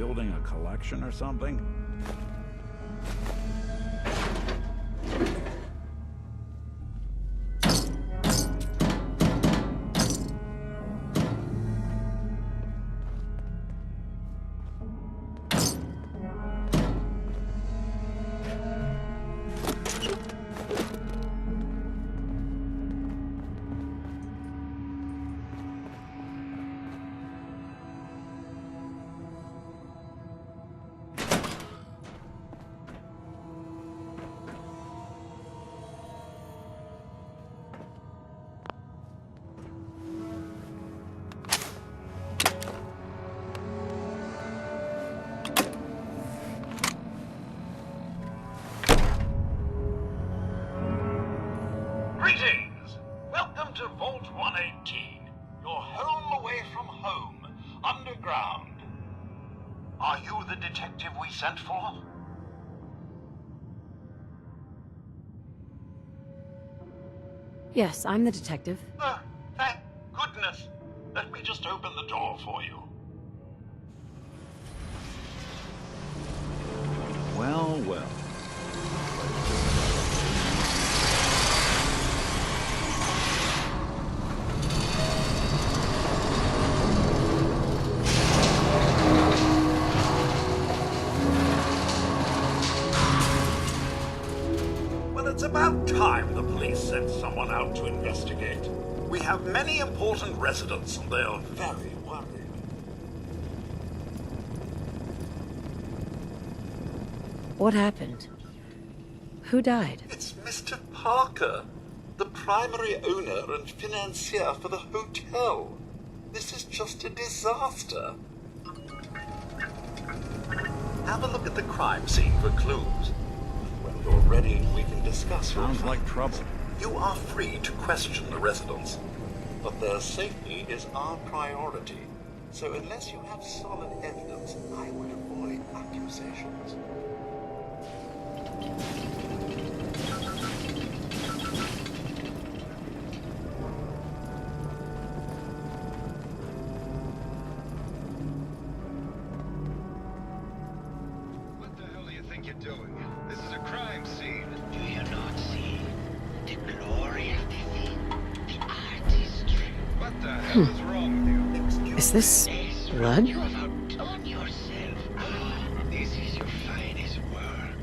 building a collection or something? Greetings! Welcome to Vault 118, your home away from home, underground. Are you the detective we sent for? Yes, I'm the detective. Oh, thank goodness. Let me just open the door for you. Well, well. It's about time the police sent someone out to investigate. We have many important residents and they are very worried. What happened? Who died? It's Mr. Parker, the primary owner and financier for the hotel. This is just a disaster. Have a look at the crime scene for clues. When you're ready, we can discuss your Sounds like findings. trouble. You are free to question the residents, but their safety is our priority. So unless you have solid evidence, I would avoid accusations. What the hell do you think you're doing? This is a crime scene. Do you not see the glory of the thing? The artistry. What the hell is wrong with you? Is this blood? You have outdone yourself. This is your finest work.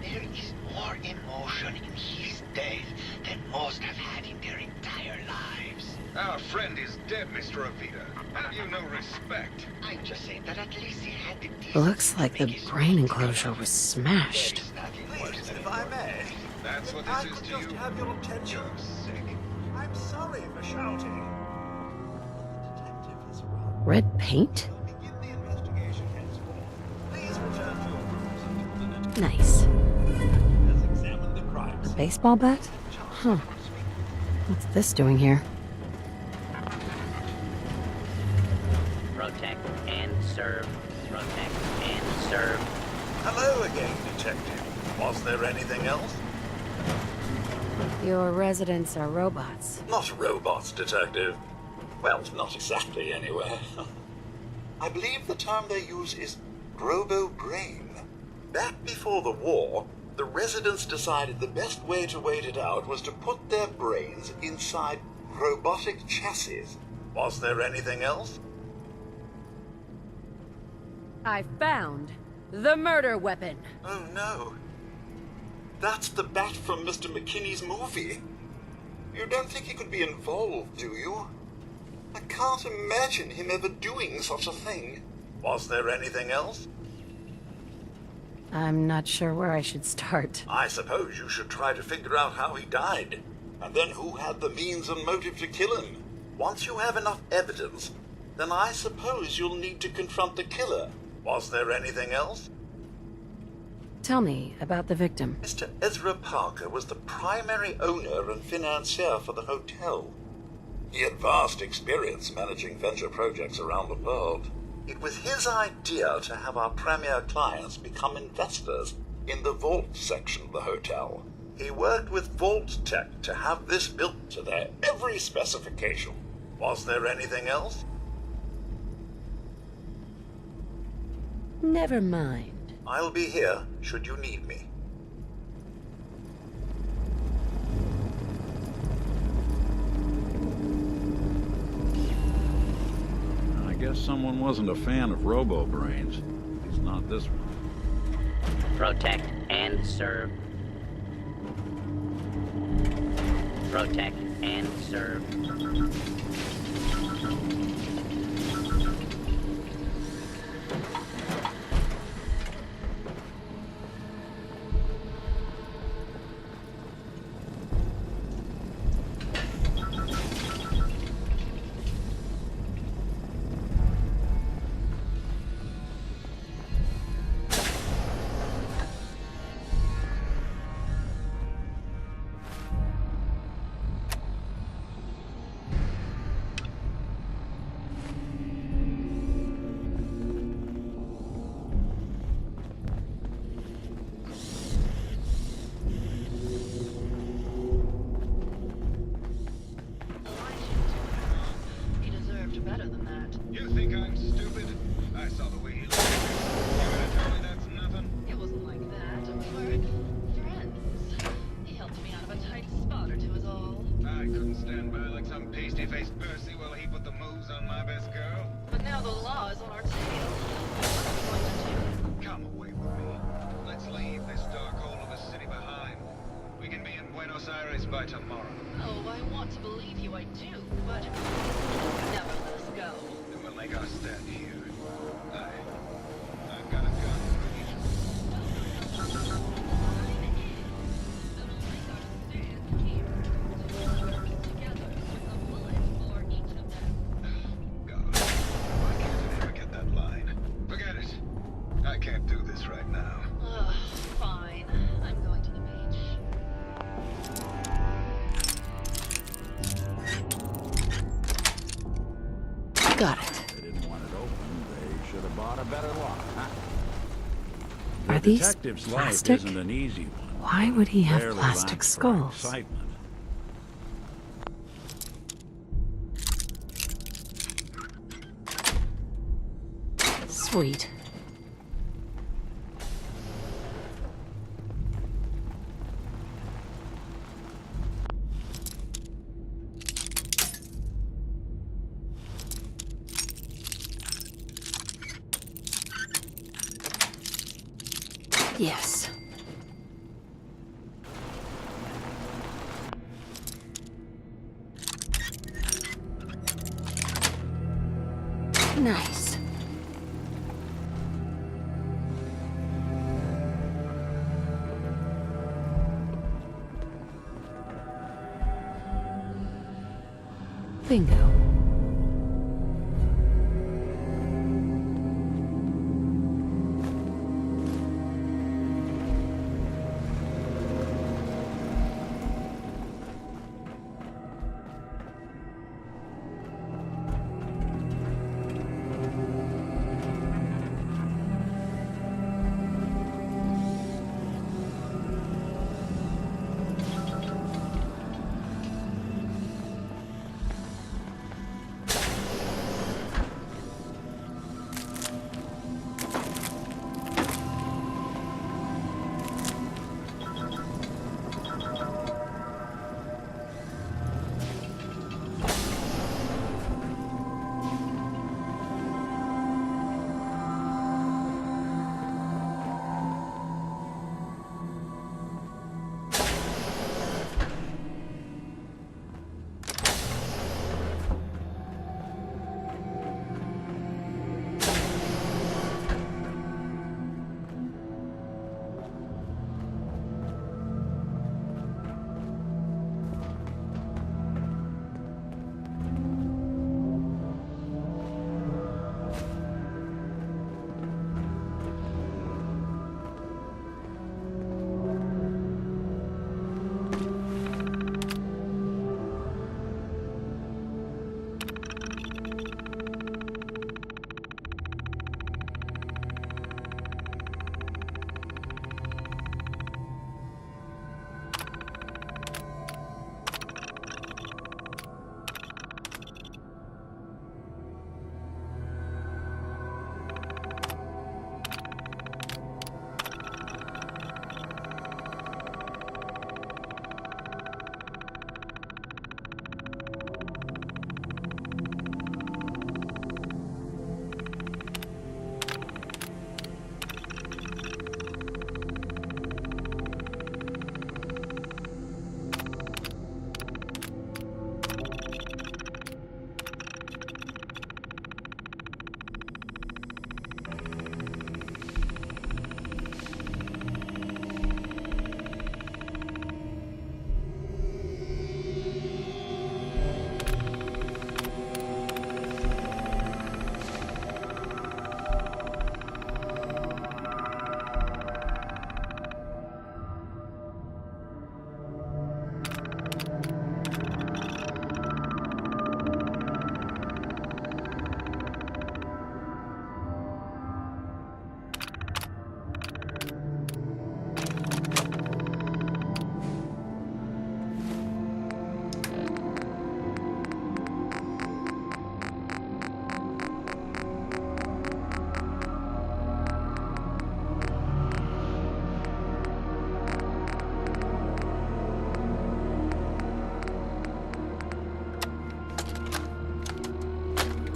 There is more emotion in his death than most have had in their entire lives. Our friend is dead, Mr. Avita. Have you no respect? I'm just saying that at least he had the decency Looks like to the make his brain own enclosure work. was smashed. There's nothing worse Please, than if I may, That's what I this is could to just you. have your attention. You're sick. I'm sorry for shouting. The detective is wrong. Red paint? We'll begin the investigation henceforth. Please return to your rooms until the Nice. detective has examined the crime scene. Baseball bat? Huh. What's this doing here? Protect and serve. Protect and serve. Hello again, detective. Was there anything else? Your residents are robots. Not robots, detective. Well, not exactly, anyway. I believe the term they use is robo-brain. Back before the war, the residents decided the best way to wait it out was to put their brains inside robotic chassis. Was there anything else? I found the murder weapon. Oh no. That's the bat from Mr. McKinney's movie. You don't think he could be involved, do you? I can't imagine him ever doing such a thing. Was there anything else? I'm not sure where I should start. I suppose you should try to figure out how he died, and then who had the means and motive to kill him. Once you have enough evidence, then I suppose you'll need to confront the killer. Was there anything else? Tell me about the victim. Mr. Ezra Parker was the primary owner and financier for the hotel. He had vast experience managing venture projects around the world. It was his idea to have our premier clients become investors in the vault section of the hotel. He worked with Vault Tech to have this built to their every specification. Was there anything else? Never mind. I'll be here should you need me. I guess someone wasn't a fan of robo-brains. At least not this one. Protect and serve. Protect and serve. He deserved better than that. You think I'm stupid? I saw the way he looked. You gonna tell me that's nothing? It wasn't like that. We were friends. He helped me out of a tight spot or two is all. I couldn't stand by like some pasty-faced Percy while he put the moves on my best girl. But now the law is on our tail. What are we going to do? Come away with me. Let's leave this dark hole of a city behind. We can be in Buenos Aires by tomorrow. Oh, I want to believe you, I do, but never let us go. Then we'll make our stand here. I've got a gun for you. God, why can't I ever get that line? Forget it. I can't do this right now. Fine. I'm going to the beach. Got it. They didn't want it open. They should have bought a better lock, huh? Are The these detective's plastic? life isn't an easy one. Why would he have Barely plastic lacks for skulls? excitement. Sweet. Yes. Nice. Bingo.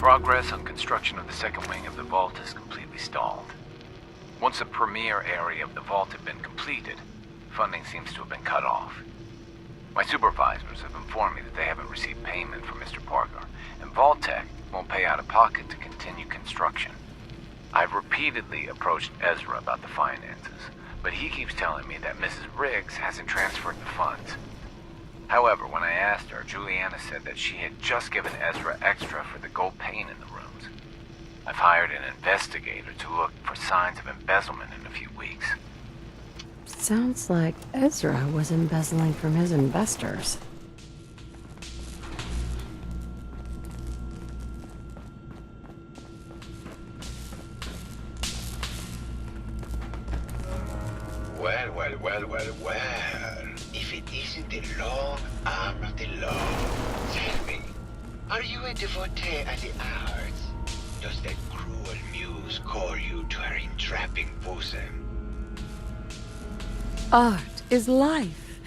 Progress on construction of the second wing of the vault is completely stalled. Once the premier area of the vault had been completed, funding seems to have been cut off. My supervisors have informed me that they haven't received payment from Mr. Parker, and Vault-Tec won't pay out of pocket to continue construction. I've repeatedly approached Ezra about the finances, but he keeps telling me that Mrs. Riggs hasn't transferred the funds. However, when I asked her, Juliana said that she had just given Ezra extra for the gold paint in the rooms. I've hired an investigator to look for signs of embezzlement in a few weeks. Sounds like Ezra was embezzling from his investors. Well. If it isn't the long arm of the law. Tell me, are you a devotee of the arts? Does that cruel muse call you to her entrapping bosom? Art is life.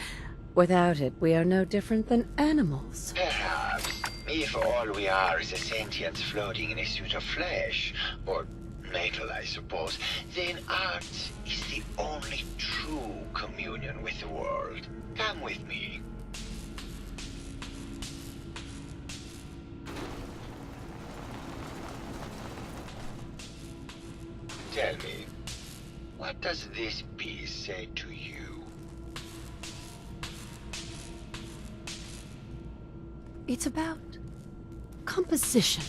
Without it, we are no different than animals. Perhaps, if all we are is a sentience floating in a suit of flesh, or metal, I suppose, then art is the only true communion with the world. Come with me. Tell me, what does this piece say to you? It's about composition.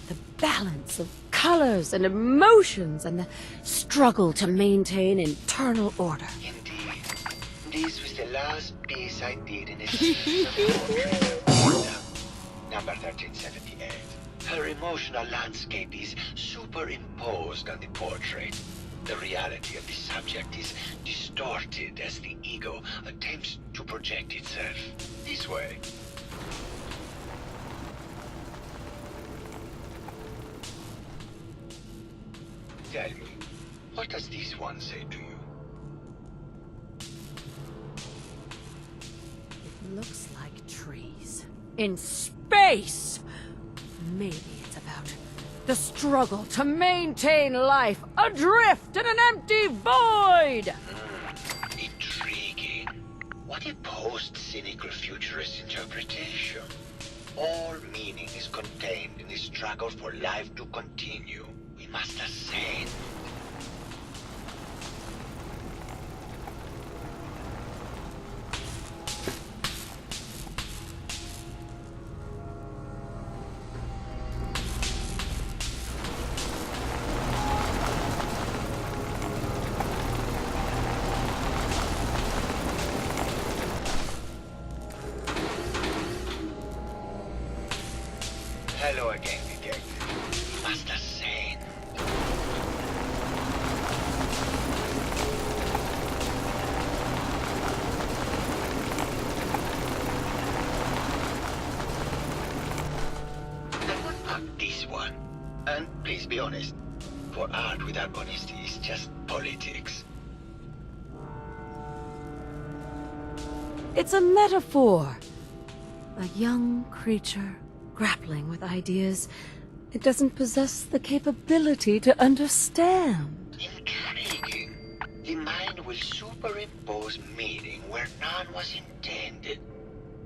The balance of colors and emotions and the struggle to maintain internal order. Indeed. This was the last piece I did in a series of portraits of Gilda, number 1378. Her emotional landscape is superimposed on the portrait. The reality of the subject is distorted as the ego attempts to project itself this way. Tell me, what does this one say to you? It looks like trees. In space! Maybe it's about the struggle to maintain life adrift in an empty void! Intriguing. What a post-cynical futurist interpretation. All meaning is contained in the struggle for life to continue. We must ascend. Hello again, detective. We must ascend. Not this one. And please be honest. For art without honesty is just politics. It's a metaphor. A young creature grappling with ideas it doesn't possess the capability to understand. Intriguing. The mind will superimpose meaning where none was intended.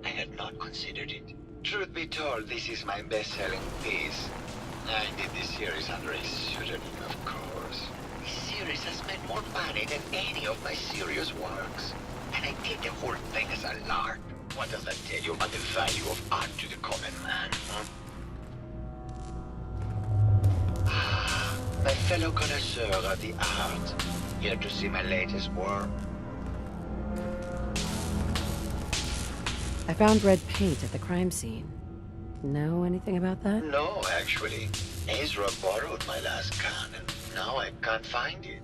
I had not considered it. Truth be told, this is my best-selling piece. I did this series under a pseudonym, of course. This series has made more money than any of my serious works. And I did the whole thing as a lark. What does that tell you about the value of art to the common man, huh? Ah, my fellow connoisseur of the art. Here to see my latest work? I found red paint at the crime scene. Know anything about that? No, actually. Ezra borrowed my last can, and now I can't find it.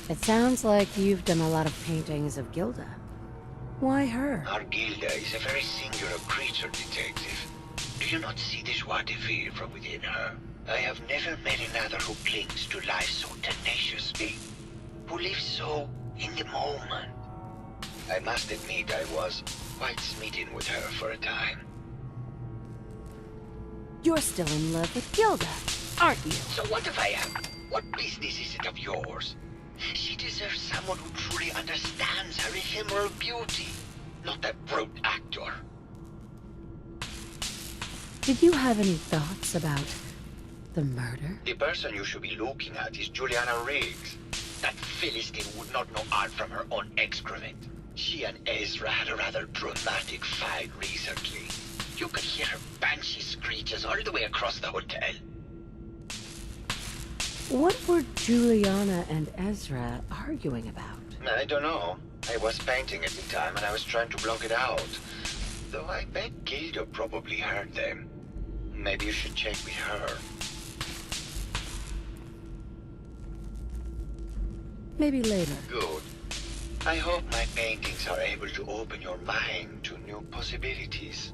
It sounds like you've done a lot of paintings of Gilda. Why her? Our Gilda is a very singular creature, detective. Do you not see the joie de vivre from within her? I have never met another who clings to life so tenaciously, who lives so in the moment. I must admit I was quite smitten with her for a time. You're still in love with Gilda, aren't you? So what if I am? What business is it of yours? She deserves someone who truly understands her ephemeral beauty, not that brute actor. Did you have any thoughts about the murder? The person you should be looking at is Juliana Riggs. That Philistine would not know art from her own excrement. She and Ezra had a rather dramatic fight recently. You could hear her banshee screeches all the way across the hotel. What were Juliana and Ezra arguing about? I don't know. I was painting at the time and I was trying to block it out. Though I bet Gilda probably heard them. Maybe you should check with her. Maybe later. Good. I hope my paintings are able to open your mind to new possibilities.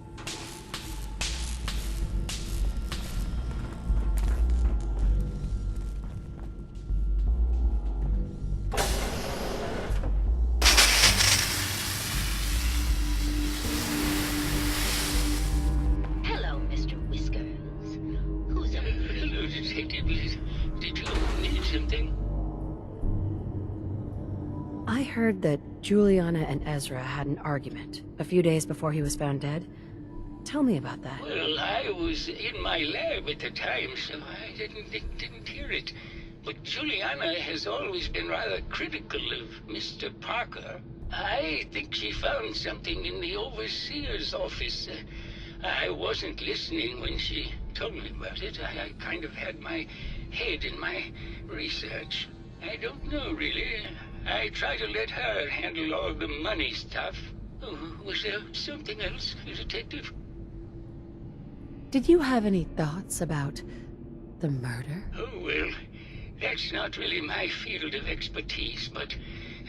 Hello, Mr. Whiskers. Who's it? Hello, Detective. Did you need something? I heard that Juliana and Ezra had an argument a few days before he was found dead. Tell me about that. Well, I was in my lab at the time, so I didn't hear it. But Juliana has always been rather critical of Mr. Parker. I think she found something in the overseer's office. I wasn't listening when she told me about it. I kind of had my head in my research. I don't know, really. I try to let her handle all the money stuff. Oh, was there something else, Detective? Did you have any thoughts about the murder? Oh, well, that's not really my field of expertise, but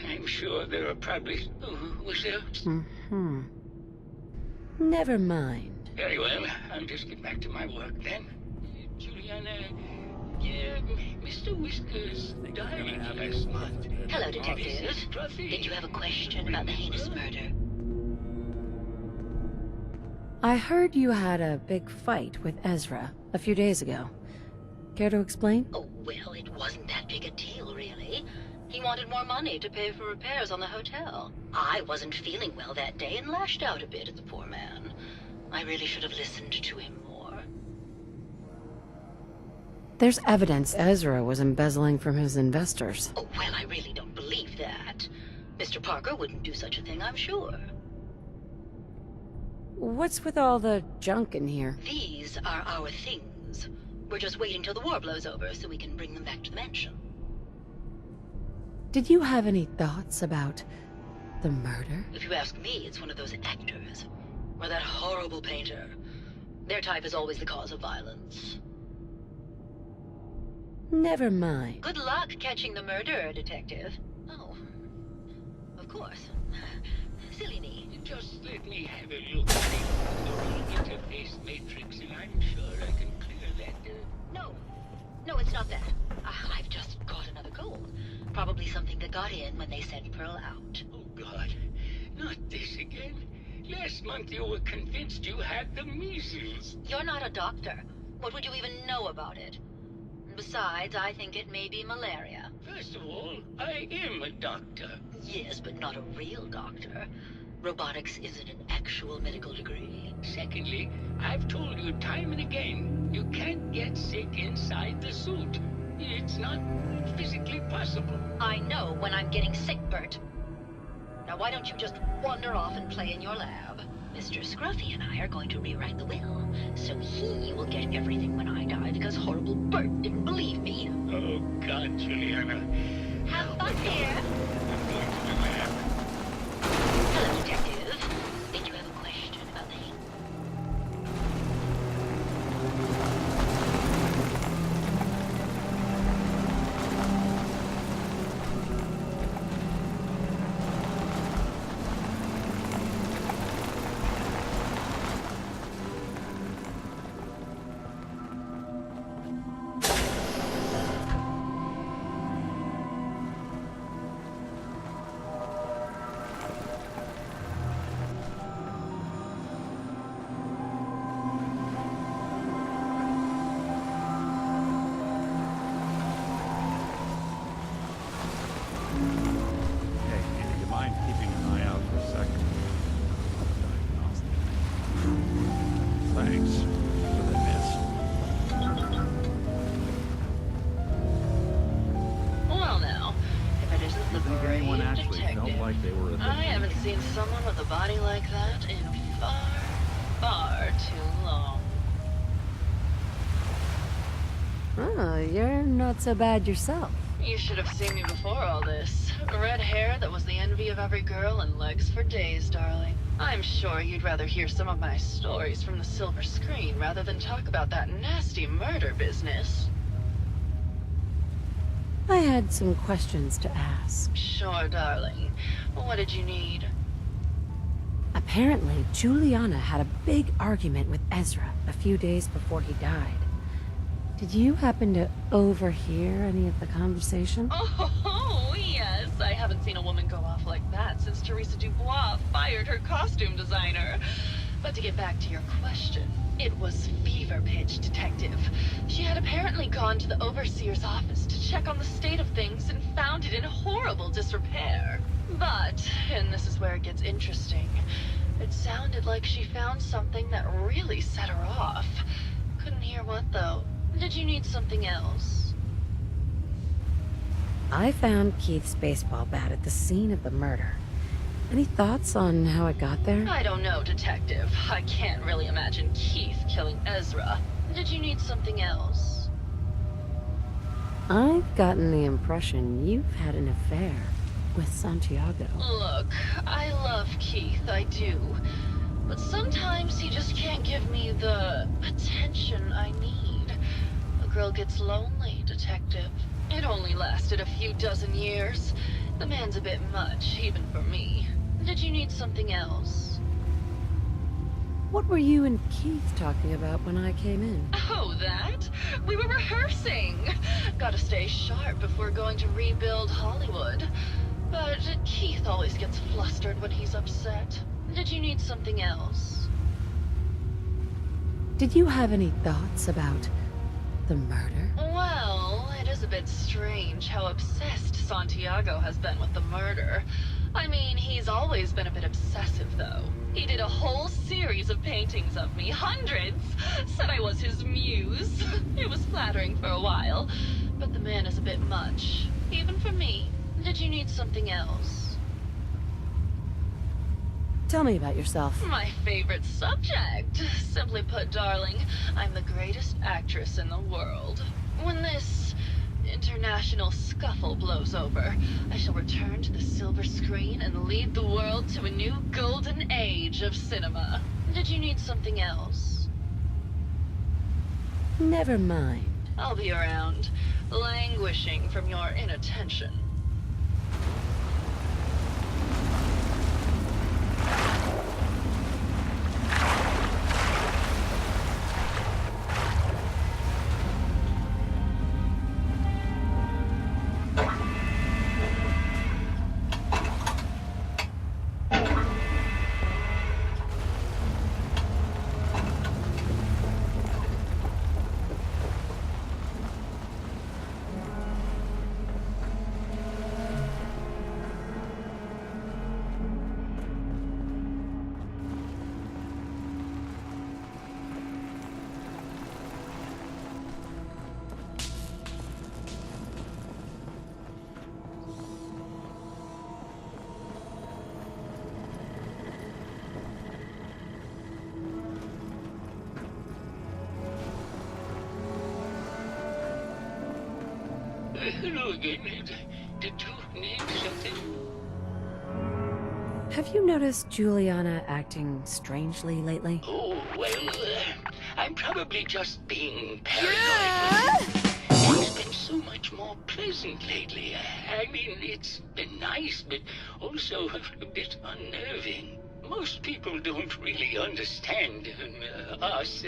I'm sure there are probably... Oh, was there... Mm-hmm. Never mind. Very well, I'll just get back to my work then. Juliana... Yeah, Mr. Whiskers died last month. Hello, Detective. Did you have a question about the heinous murder? I heard you had a big fight with Ezra a few days ago. Care to explain? Oh, well, it wasn't that big a deal, really. He wanted more money to pay for repairs on the hotel. I wasn't feeling well that day and lashed out a bit at the poor man. I really should have listened to him more. There's evidence Ezra was embezzling from his investors. Oh, well, I really don't believe that. Mr. Parker wouldn't do such a thing, I'm sure. What's with all the junk in here? These are our things. We're just waiting till the war blows over so we can bring them back to the mansion. Did you have any thoughts about the murder? If you ask me, it's one of those actors. Or that horrible painter. Their type is always the cause of violence. Never mind. Good luck catching the murderer, Detective. Oh, of course. Silly me. Just let me have a look at the interface matrix, and I'm sure I can clear that. No, it's not that. I've just got another goal. Probably something that got in when they sent Pearl out. Oh, God. Not this again. Last month you were convinced you had the measles. You're not a doctor. What would you even know about it? Besides, I think it may be malaria. First of all, I am a doctor. Yes, but not a real doctor. Robotics isn't an actual medical degree. Secondly, I've told you time and again, you can't get sick inside the suit. It's not physically possible. I know when I'm getting sick, Bert. Now why don't you just wander off and play in your lab? Mr. Scruffy and I are going to rewrite the will, so he will get everything when I die because horrible Bert didn't believe me. Oh, God, Juliana. Have fun here. I'm going to the lab. Hello, Detective. Did you have a question about the hate? Do you think anyone brave actually felt detective. like they were at the I haven't beach? seen someone with a body like that in far, far too long. Oh, you're not so bad yourself. You should have seen me before all this. Red hair that was the envy of every girl and legs for days, darling. I'm sure you'd rather hear some of my stories from the silver screen rather than talk about that nasty murder business. I had some questions to ask. Sure, darling. What did you need? Apparently, Juliana had a big argument with Ezra a few days before he died. Did you happen to overhear any of the conversation? Oh, yes. I haven't seen a woman go off like that since Teresa Dubois fired her costume designer. But to get back to your question, it was fever pitch, Detective. She had apparently gone to the Overseer's office to check on the state of things and found it in horrible disrepair. But, and this is where it gets interesting, it sounded like she found something that really set her off. Couldn't hear what, though. Did you need something else? I found Keith's baseball bat at the scene of the murder. Any thoughts on how it got there? I don't know, Detective. I can't really imagine Keith killing Ezra. Did you need something else? I've gotten the impression you've had an affair with Santiago. Look, I love Keith, I do. But sometimes he just can't give me the attention I need. A girl gets lonely, Detective. It only lasted a few dozen years. The man's a bit much, even for me. Did you need something else? What were you and Keith talking about when I came in? Oh, that? We were rehearsing. Gotta stay sharp before going to rebuild Hollywood. But Keith always gets flustered when he's upset. Did you need something else? Did you have any thoughts about the murder? Well, it is a bit strange how obsessed Santiago has been with the murder. I mean, he's always been a bit obsessive, though. He did a whole series of paintings of me, hundreds. Said I was his muse. It was flattering for a while, but the man is a bit much, even for me. Did you need something else? Tell me about yourself. My favorite subject. Simply put, darling, I'm the greatest actress in the world. When this international scuffle blows over, I shall return to the silver screen and lead the world to a new golden age of cinema. Did you need something else? Never mind. I'll be around, languishing from your inattention. Hello again. Did you need something? Have you noticed Juliana acting strangely lately? Oh, well, I'm probably just being paranoid. It's been so much more pleasant lately. I mean, it's been nice, but also a bit unnerving. Most people don't really understand us,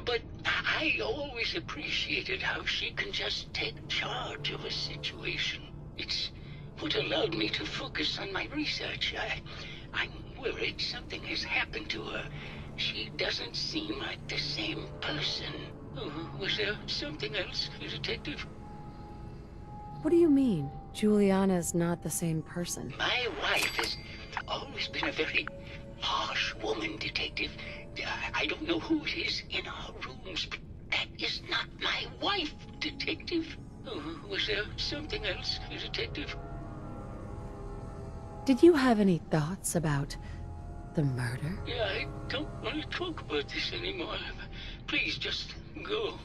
but I always appreciated how she can just take charge of a situation. It's what allowed me to focus on my research. I'm worried something has happened to her. She doesn't seem like the same person. Oh, was there something else, Detective? What do you mean? Juliana's not the same person. My wife has always been a very harsh woman, Detective. I don't know who it is in our rooms, but that is not my wife, Detective. Oh, was there something else, Detective? Did you have any thoughts about the murder? Yeah, I don't want to talk about this anymore. Please, just go.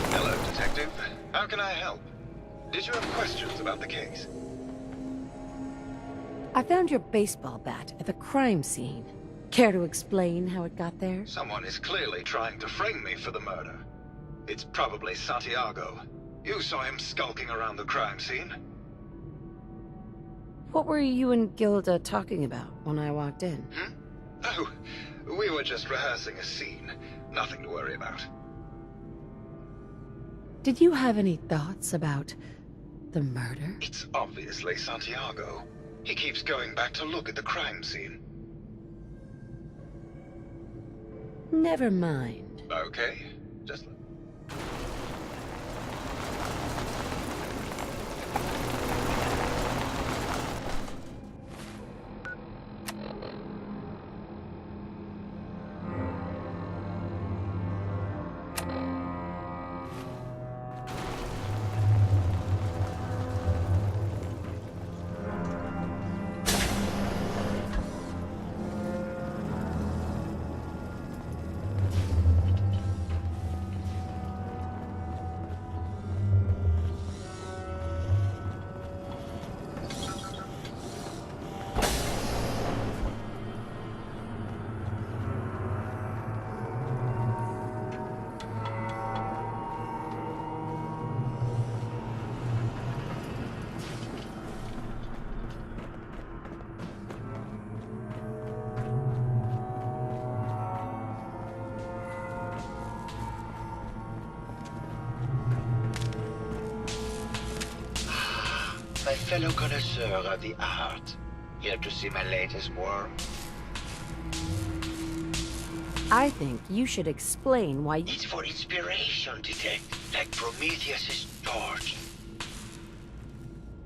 Hello, Detective. How can I help? Did you have questions about the case? I found your baseball bat at the crime scene. Care to explain how it got there? Someone is clearly trying to frame me for the murder. It's probably Santiago. You saw him skulking around the crime scene. What were you and Gilda talking about when I walked in? Oh, we were just rehearsing a scene. Nothing to worry about. Did you have any thoughts about the murder? It's obviously Santiago. He keeps going back to look at the crime scene. Never mind. Okay, just... My fellow connoisseur of the art, here to see my latest work. I think you should explain why It's for inspiration, detect, like Prometheus's torch.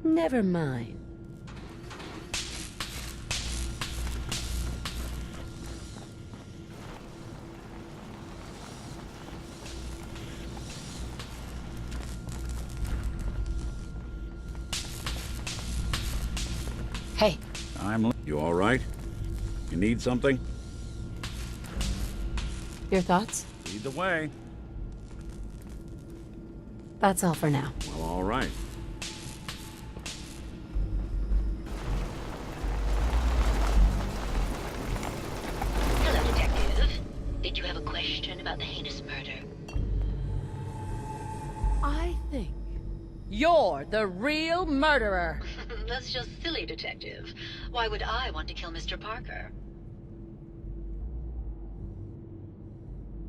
Never mind. Hey. You all right? You need something? Your thoughts? Lead the way. That's all for now. Well, all right. Hello, Detective. Did you have a question about the heinous murder? I think you're the real murderer. That's just silly, Detective. Why would I want to kill Mr. Parker?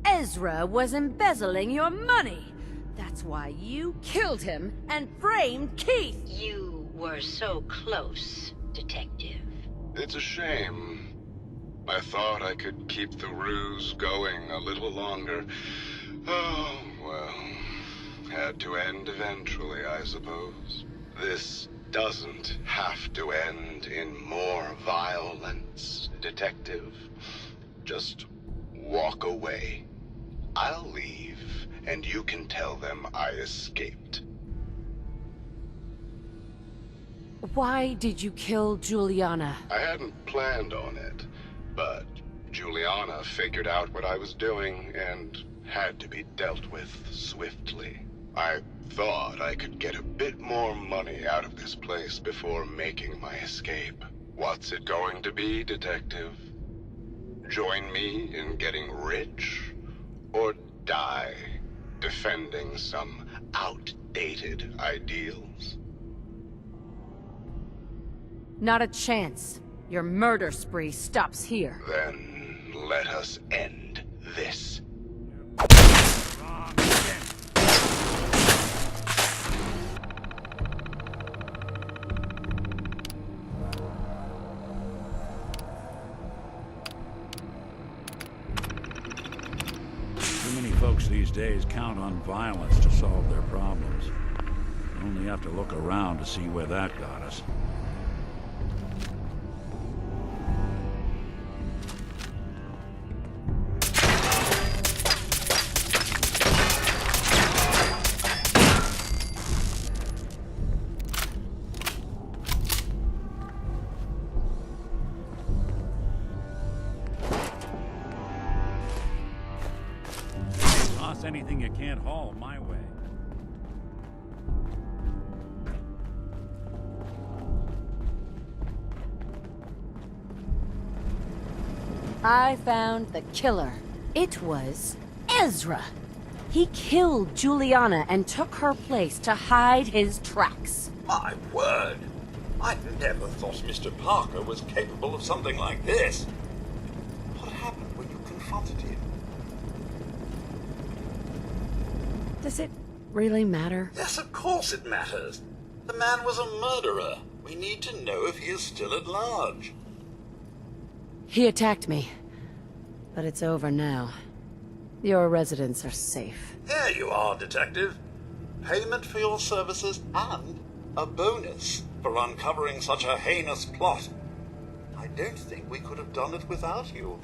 Ezra was embezzling your money. That's why you killed him and framed Keith. You were so close, Detective. It's a shame. I thought I could keep the ruse going a little longer. Oh, well. Had to end eventually, I suppose. This doesn't have to end in more violence, Detective. Just walk away. I'll leave, and you can tell them I escaped. Why did you kill Juliana? I hadn't planned on it, but Juliana figured out what I was doing and had to be dealt with swiftly. I thought I could get a bit more money out of this place before making my escape. What's it going to be, Detective? Join me in getting rich? Or die defending some outdated ideals? Not a chance. Your murder spree stops here. Then let us end this. Too many folks these days count on violence to solve their problems. You only have to look around to see where that got us. toss anything you can't haul my way. I found the killer. It was Ezra. He killed Juliana and took her place to hide his tracks. My word! I never thought Mr. Parker was capable of something like this. What happened when you confronted him? Does it really matter? Yes, of course it matters. The man was a murderer. We need to know if he is still at large. He attacked me. But it's over now. Your residents are safe. Here you are, Detective. Payment for your services and a bonus for uncovering such a heinous plot. I don't think we could have done it without you.